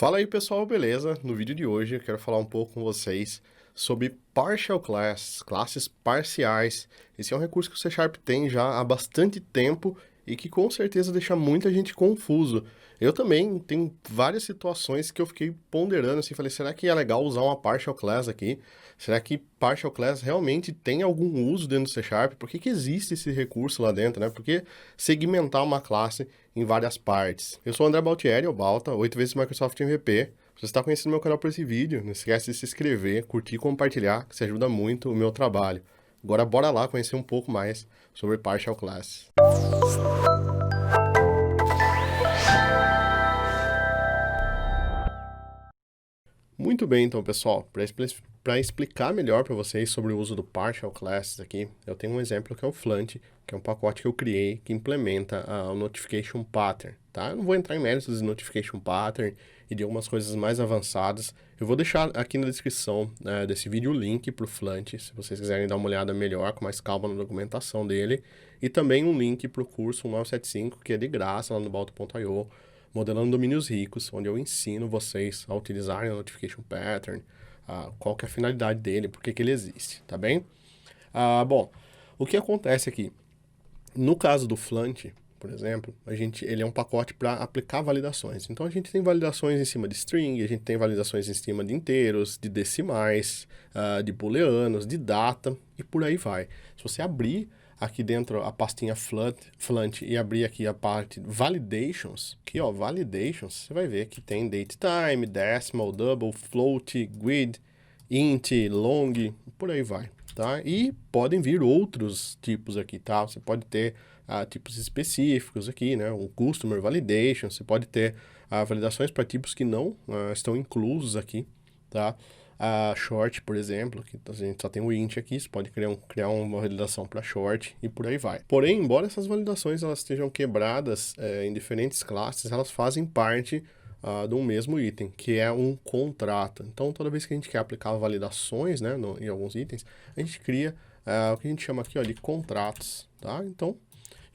Fala aí pessoal, beleza? No vídeo de hoje eu quero falar um pouco com vocês sobre Partial Class, classes parciais. Esse é um recurso que o C# tem já há bastante tempo e que com certeza deixa muita gente confuso. Eu também tenho várias situações que eu fiquei ponderando assim, falei, será que é legal usar uma Partial Class aqui? Será que Partial Class realmente tem algum uso dentro do C#? Por que existe esse recurso lá dentro, né? Por que segmentar uma classe em várias partes? Eu sou o André Baltieri, o Balta, 8 vezes Microsoft MVP. Se você está conhecendo meu canal por esse vídeo, não esquece de se inscrever, curtir e compartilhar, que isso ajuda muito o meu trabalho. Agora bora lá conhecer um pouco mais sobre Partial Class. Muito bem, então, pessoal, para explicar melhor para vocês sobre o uso do Partial Classes aqui, eu tenho um exemplo que é o Flunt, que é um pacote que eu criei que implementa o Notification Pattern, tá? Eu não vou entrar em méritos de Notification Pattern e de algumas coisas mais avançadas. Eu vou deixar aqui na descrição desse vídeo o link para o Flunt, se vocês quiserem dar uma olhada melhor, com mais calma na documentação dele, e também um link para o curso 1975, que é de graça lá no Balto.io, Modelando Domínios Ricos, onde eu ensino vocês a utilizarem o Notification Pattern, qual que é a finalidade dele, por que ele existe, tá bem? Bom, o que acontece aqui? No caso do Flunt, por exemplo, ele é um pacote para aplicar validações. Então a gente tem validações em cima de string, a gente tem validações em cima de inteiros, de decimais, de booleanos, de data e por aí vai. Se você abrir aqui dentro a pastinha Flunt e abrir aqui a parte Validations, aqui ó, Validations, você vai ver que tem DateTime, Decimal, Double, Float, Grid, Int, Long, por aí vai, tá? E podem vir outros tipos aqui, tá? Você pode ter tipos específicos aqui, né? Um Customer Validation, você pode ter validações para tipos que não estão inclusos aqui, tá? Short, por exemplo, que a gente só tem o int aqui, você pode criar uma validação para short e por aí vai. Porém, embora essas validações elas estejam quebradas em diferentes classes, elas fazem parte de um mesmo item, que é um contrato. Então, toda vez que a gente quer aplicar validações, né, em alguns itens, a gente cria o que a gente chama aqui ó, de contratos, tá? Então,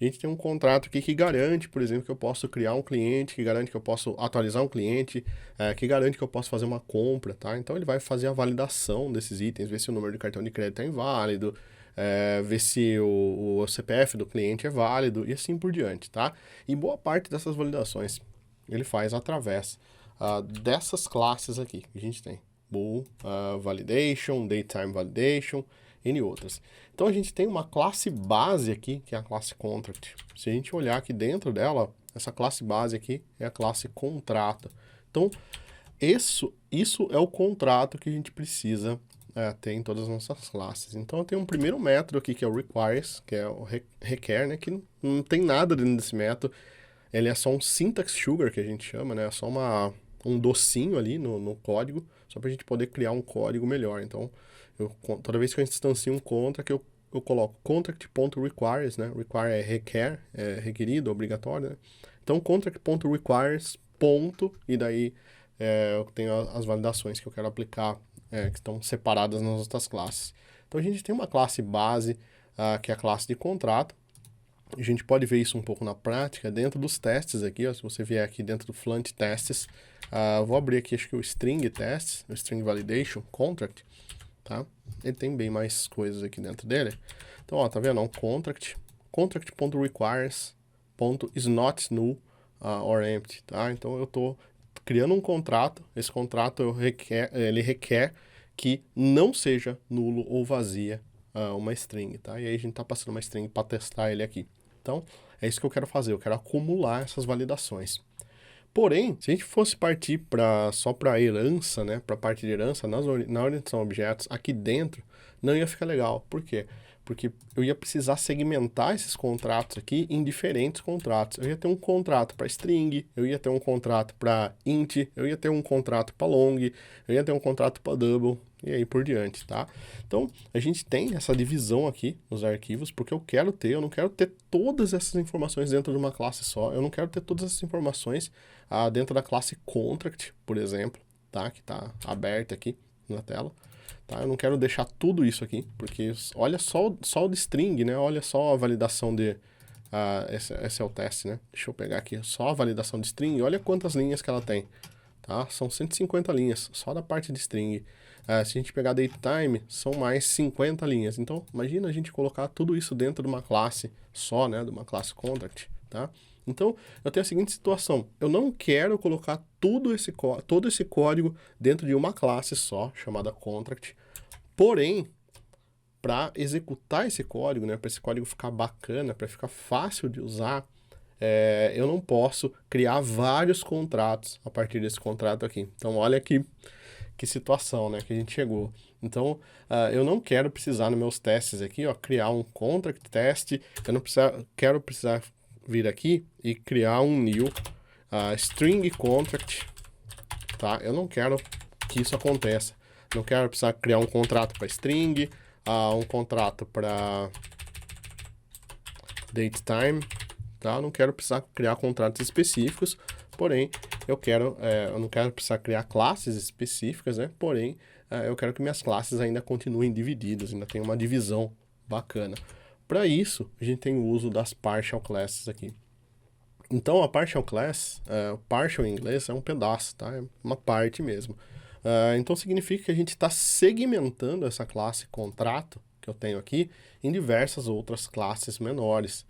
a gente tem um contrato aqui que garante, por exemplo, que eu posso criar um cliente, que garante que eu posso atualizar um cliente, que garante que eu posso fazer uma compra, tá? Então ele vai fazer a validação desses itens, ver se o número de cartão de crédito é inválido, ver se o CPF do cliente é válido e assim por diante, tá? E boa parte dessas validações ele faz através dessas classes aqui que a gente tem. Bool Validation, Datetime Validation, e outras. Então a gente tem uma classe base aqui, que é a classe Contract. Se a gente olhar aqui dentro dela, essa classe base aqui é a classe Contrato. Então, isso é o contrato que a gente precisa ter em todas as nossas classes. Então eu tenho um primeiro método aqui que é o Requires, que é o requer, né, que não tem nada dentro desse método. Ele é só um syntax sugar, que a gente chama, né, é só um docinho ali no código, só para a gente poder criar um código melhor. Então, toda vez que eu instancio um contract, eu coloco contract.requires, né? Require é requer, é requerido, obrigatório, né? Então, contract.requires, ponto, e daí eu tenho as validações que eu quero aplicar, que estão separadas nas outras classes. Então, a gente tem uma classe base, que é a classe de contrato. A gente pode ver isso um pouco na prática, dentro dos testes aqui, ó, se você vier aqui dentro do Flunt Tests, vou abrir aqui, acho que o String Tests, o String Validation Contract, tá? Ele tem bem mais coisas aqui dentro dele. Então, ó, tá vendo? Contract.requires.is not null or empty, tá? Então, eu tô criando um contrato, esse contrato ele requer que não seja nulo ou vazia uma string, tá? E aí a gente tá passando uma string para testar ele aqui. Então, é isso que eu quero fazer, eu quero acumular essas validações. Porém, se a gente fosse partir só para herança, né, para parte de herança, na orientação a objetos, aqui dentro, não ia ficar legal. Por quê? Porque eu ia precisar segmentar esses contratos aqui em diferentes contratos. Eu ia ter um contrato para string, eu ia ter um contrato para int, eu ia ter um contrato para long, eu ia ter um contrato para double, e aí por diante, tá? Então, a gente tem essa divisão aqui nos arquivos, porque eu não quero ter todas essas informações dentro de uma classe só, eu não quero ter todas essas informações dentro da classe contract, por exemplo, tá? Que está aberta aqui na tela. Tá? Eu não quero deixar tudo isso aqui, porque olha só o de string, né? Olha só a validação de... esse é o teste, né? Deixa eu pegar aqui só a validação de string, olha quantas linhas que ela tem. tá? São 150 linhas, só da parte de string. Se a gente pegar datetime, são mais 50 linhas. Então, imagina a gente colocar tudo isso dentro de uma classe só, né? De uma classe contract, tá? Então, eu tenho a seguinte situação. Eu não quero colocar todo esse código dentro de uma classe só, chamada contract. Porém, para executar esse código, né? Para esse código ficar bacana, para ficar fácil de usar, eu não posso criar vários contratos a partir desse contrato aqui. Então, olha que situação, né, que a gente chegou. Então, eu não quero precisar nos meus testes aqui, ó, criar um contract test. Eu não quero precisar vir aqui e criar um new string contract, tá? Eu não quero que isso aconteça. Não quero precisar criar um contrato para string, um contrato para datetime, tá? Eu não quero precisar criar contratos específicos, porém, eu não quero precisar criar classes específicas, né? Porém, eu quero que minhas classes ainda continuem divididas, ainda tenha uma divisão bacana. Para isso, a gente tem o uso das partial classes aqui. Então, a partial class, partial em inglês é um pedaço, tá? É uma parte mesmo. Então, significa que a gente está segmentando essa classe contrato que eu tenho aqui em diversas outras classes menores.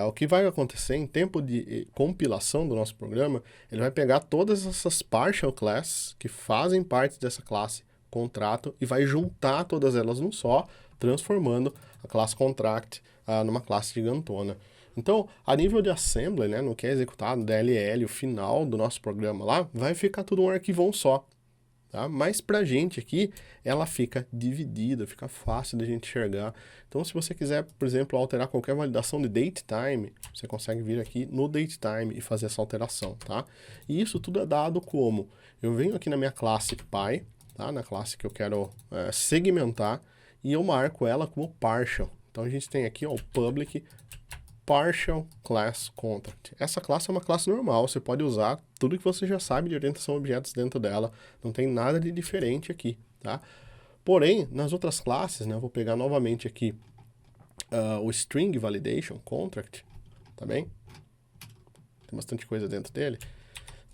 O que vai acontecer em tempo de compilação do nosso programa, ele vai pegar todas essas partial classes que fazem parte dessa classe contrato e vai juntar todas elas num só, transformando a classe contract numa classe gigantona. Então, a nível de assembly, né, no que é executado, DLL, o final do nosso programa lá, vai ficar tudo um arquivão só. Tá? Mas para a gente aqui, ela fica dividida, fica fácil da gente enxergar. Então, se você quiser, por exemplo, alterar qualquer validação de datetime, você consegue vir aqui no datetime e fazer essa alteração, tá? E isso tudo é dado como? Eu venho aqui na minha classe Py, tá? Na classe que eu quero segmentar, e eu marco ela como partial. Então, a gente tem aqui ó, o public partial class contract. Essa classe é uma classe normal, você pode usar tudo que você já sabe de orientação a objetos dentro dela, não tem nada de diferente aqui, tá? Porém, nas outras classes, né, eu vou pegar novamente aqui o string validation contract, tá bem? Tem bastante coisa dentro dele.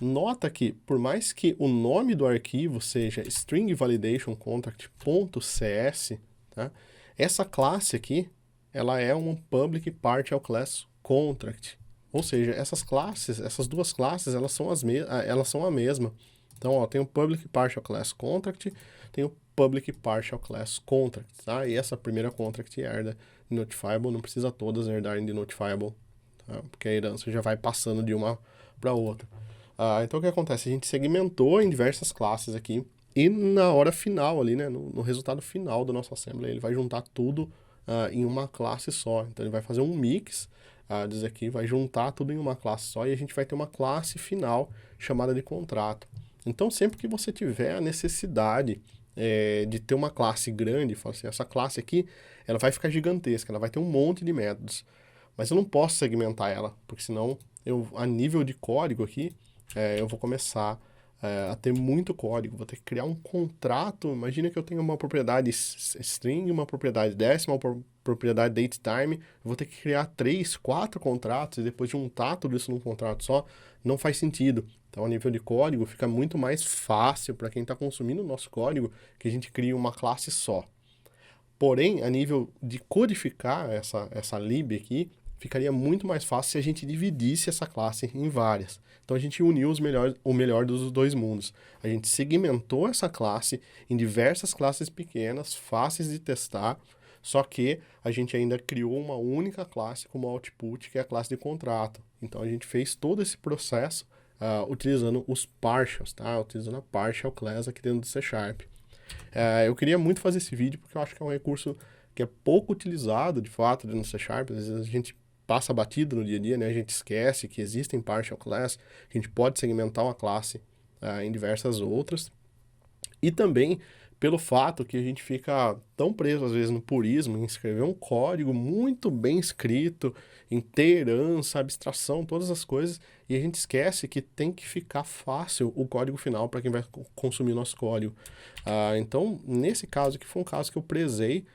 Nota que, por mais que o nome do arquivo seja string validation contract.cs, tá? Essa classe aqui, ela é um public partial class contract. Ou seja, essas duas classes, elas são a mesma. Então, ó, tem o public partial class contract, tem o public partial class contract, tá? E essa primeira contract herda de notifiable, não precisa todas herdarem de notifiable, tá? Porque a herança já vai passando de uma para outra. Então, o que acontece? A gente segmentou em diversas classes aqui, e na hora final ali, né, no resultado final do nosso assembly, ele vai juntar tudo em uma classe só. Então, ele vai fazer um mix disso aqui, vai juntar tudo em uma classe só, e a gente vai ter uma classe final chamada de contrato. Então, sempre que você tiver a necessidade de ter uma classe grande, fala assim, essa classe aqui, ela vai ficar gigantesca, ela vai ter um monte de métodos, mas eu não posso segmentar ela, porque senão, a nível de código aqui, eu vou começar a ter muito código, vou ter que criar um contrato. Imagina que eu tenho uma propriedade string, uma propriedade décima, uma propriedade datetime, eu vou ter que criar 3, 4 contratos e depois juntar tudo isso num contrato só, não faz sentido. Então, a nível de código, fica muito mais fácil para quem está consumindo o nosso código que a gente crie uma classe só. Porém, a nível de codificar essa lib aqui, ficaria muito mais fácil se a gente dividisse essa classe em várias. Então, a gente uniu o melhor dos dois mundos. A gente segmentou essa classe em diversas classes pequenas, fáceis de testar, só que a gente ainda criou uma única classe como output, que é a classe de contrato. Então, a gente fez todo esse processo utilizando os partials, tá? Utilizando a partial class aqui dentro do C#. Eu queria muito fazer esse vídeo porque eu acho que é um recurso que é pouco utilizado, de fato, dentro do C#. Às vezes a gente passa batido no dia a dia, né? A gente esquece que existem partial class, que a gente pode segmentar uma classe em diversas outras. E também pelo fato que a gente fica tão preso, às vezes, no purismo, em escrever um código muito bem escrito, em ter herança, abstração, todas as coisas, e a gente esquece que tem que ficar fácil o código final para quem vai consumir nosso código. Então, nesse caso aqui, foi um caso que eu prezei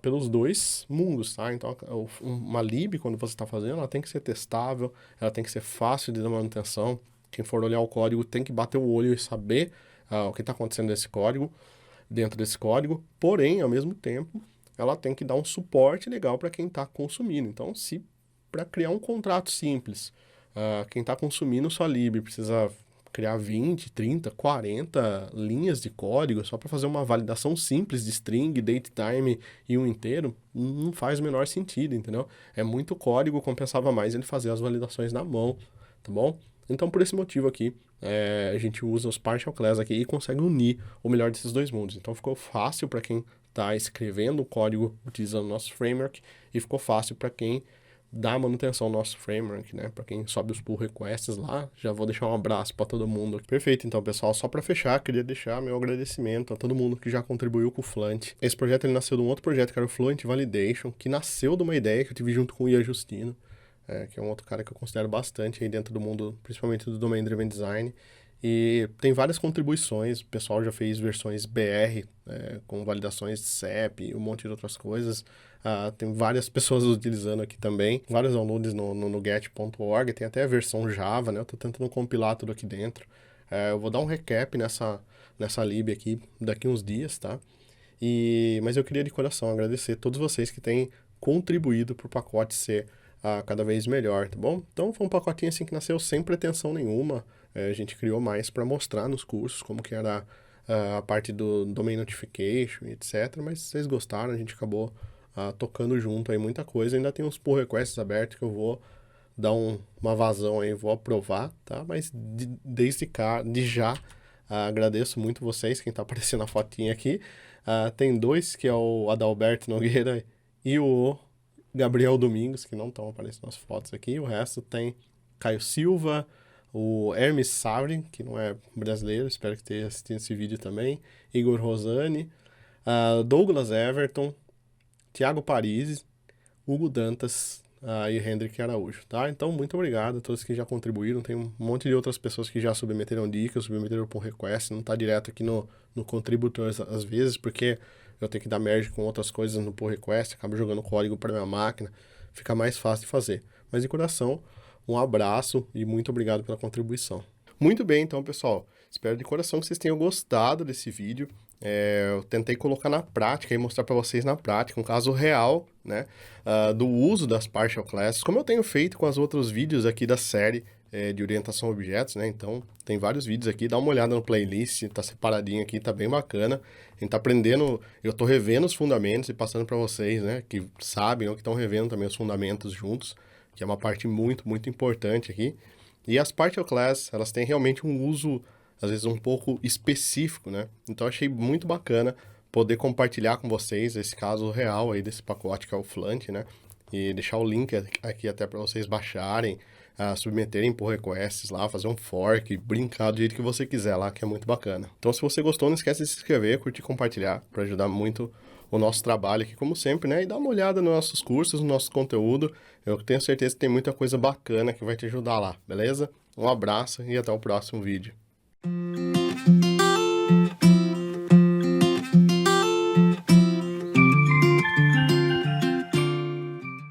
pelos dois mundos, tá? Então, uma lib, quando você está fazendo, ela tem que ser testável, ela tem que ser fácil de dar manutenção. Quem for olhar o código tem que bater o olho e saber o que está acontecendo dentro desse código, porém, ao mesmo tempo, ela tem que dar um suporte legal para quem está consumindo. Então, se para criar um contrato simples, quem está consumindo sua lib precisa criar 20, 30, 40 linhas de código só para fazer uma validação simples de string, datetime e um inteiro, não faz o menor sentido, entendeu? É muito código, compensava mais ele fazer as validações na mão, tá bom? Então, por esse motivo aqui, a gente usa os partial class aqui e consegue unir o melhor desses dois mundos. Então, ficou fácil para quem está escrevendo o código utilizando o nosso framework e ficou fácil para quem dá manutenção ao nosso framework, né? Para quem sobe os pull requests lá, já vou deixar um abraço para todo mundo. Perfeito, então, pessoal, só para fechar, queria deixar meu agradecimento a todo mundo que já contribuiu com o Fluent. Esse projeto ele nasceu de um outro projeto que era o Fluent Validation, que nasceu de uma ideia que eu tive junto com o Ian Justino, que é um outro cara que eu considero bastante aí dentro do mundo, principalmente do Domain Driven Design. E tem várias contribuições, o pessoal já fez versões BR, com validações de CEP e um monte de outras coisas. Tem várias pessoas utilizando aqui também, vários downloads no get.org, tem até a versão Java, né? Eu tô tentando compilar tudo aqui dentro. Eu vou dar um recap nessa lib aqui daqui uns dias, tá? Mas eu queria de coração agradecer a todos vocês que têm contribuído para o pacote ser cada vez melhor, tá bom? Então foi um pacotinho assim que nasceu sem pretensão nenhuma. A gente criou mais para mostrar nos cursos como que era a parte do Domain Notification, etc. Mas vocês gostaram, a gente acabou tocando junto aí muita coisa. Ainda tem uns pull requests abertos que eu vou dar uma vazão aí, vou aprovar, tá? Mas de já, agradeço muito vocês, quem tá aparecendo na fotinha aqui. Tem dois, que é o Adalberto Nogueira e o Gabriel Domingos, que não estão aparecendo nas fotos aqui. O resto tem Caio Silva, o Hermes Savrin, que não é brasileiro, espero que tenha assistido esse vídeo também, Igor Rosani, Douglas Everton, Thiago Parisi, Hugo Dantas e Hendrik Araújo, tá? Então, muito obrigado a todos que já contribuíram. Tem um monte de outras pessoas que já submeteram dicas, submeteram pull request, não tá direto aqui no Contributors às vezes, porque eu tenho que dar merge com outras coisas no pull request, acabo jogando código para minha máquina, fica mais fácil de fazer. Mas de coração, um abraço e muito obrigado pela contribuição. Muito bem, então, pessoal, espero de coração que vocês tenham gostado desse vídeo. Eu tentei colocar na prática e mostrar para vocês na prática um caso real, né, do uso das partial classes, como eu tenho feito com os outros vídeos aqui da série de orientação a objetos, né? Então, tem vários vídeos aqui, dá uma olhada no playlist, tá separadinho aqui, tá bem bacana. A gente tá aprendendo, eu tô revendo os fundamentos e passando para vocês, né, que sabem, ou que estão revendo também os fundamentos juntos, que é uma parte muito, muito importante aqui. E as partial classes, elas têm realmente um uso, às vezes, um pouco específico, né? Então, achei muito bacana poder compartilhar com vocês esse caso real aí desse pacote que é o Fluent, né? E deixar o link aqui até para vocês baixarem, submeterem pull requests lá, fazer um fork, brincar do jeito que você quiser lá, que é muito bacana. Então, se você gostou, não esquece de se inscrever, curtir e compartilhar, para ajudar muito o nosso trabalho aqui, como sempre, né? E dar uma olhada nos nossos cursos, no nosso conteúdo. Eu tenho certeza que tem muita coisa bacana que vai te ajudar lá, beleza? Um abraço e até o próximo vídeo.